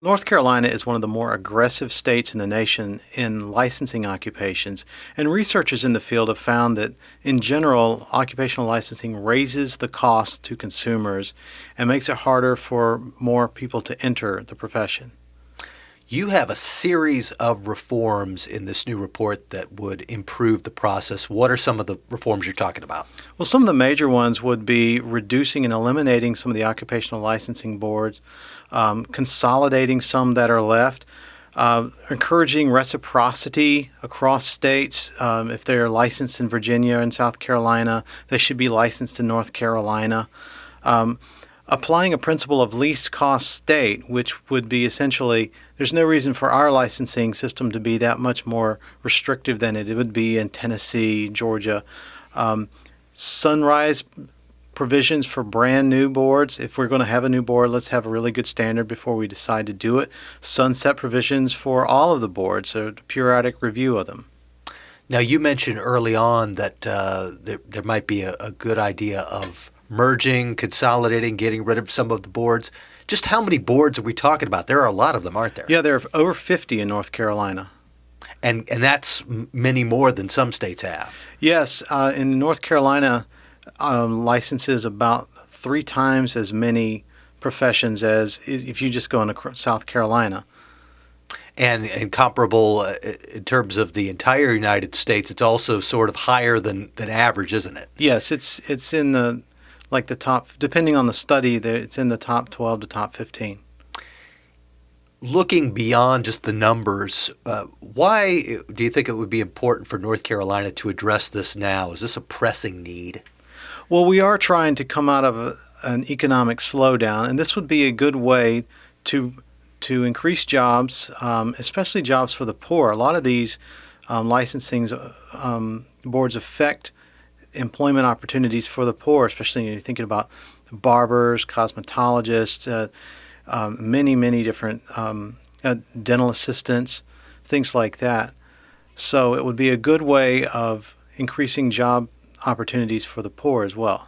North Carolina is one of the more aggressive states in the nation in licensing occupations, and researchers in the field have found that, in general, occupational licensing raises the cost to consumers and makes it harder for more people to enter the profession. You have a series of reforms in this new report that would improve the process. What are some of the reforms you're talking about? Well, some of the major ones would be reducing and eliminating some of the occupational licensing boards, consolidating some that are left, encouraging reciprocity across states. If they're licensed in Virginia and South Carolina, they should be licensed in North Carolina. Applying a principle of least cost state, which would be essentially, there's no reason for our licensing system to be that much more restrictive than it would be in Tennessee, Georgia. Sunrise provisions for brand new boards. If we're going to have a new board, let's have a really good standard before we decide to do it. Sunset provisions for all of the boards, so a periodic review of them. Now, you mentioned early on that there might be a good idea of merging, consolidating, getting rid of some of the boards. Just how many boards are we talking about? There are a lot of them, aren't there? Yeah, there are over 50 in North Carolina. And that's many more than some states have. Yes, in North Carolina, licenses about 3 times as many professions as if you just go into South Carolina. And comparable in terms of the entire United States, it's also sort of higher than average, isn't it? Yes, it's in the top, depending on the study, it's in the top 12 to top 15. Looking beyond just the numbers, why do you think it would be important for North Carolina to address this now? Is this a pressing need? Well, we are trying to come out of an economic slowdown, and this would be a good way to increase jobs, especially jobs for the poor. A lot of these licensing boards affect employment opportunities for the poor, especially when you're thinking about barbers, cosmetologists, many different dental assistants, things like that. So it would be a good way of increasing job opportunities for the poor as well.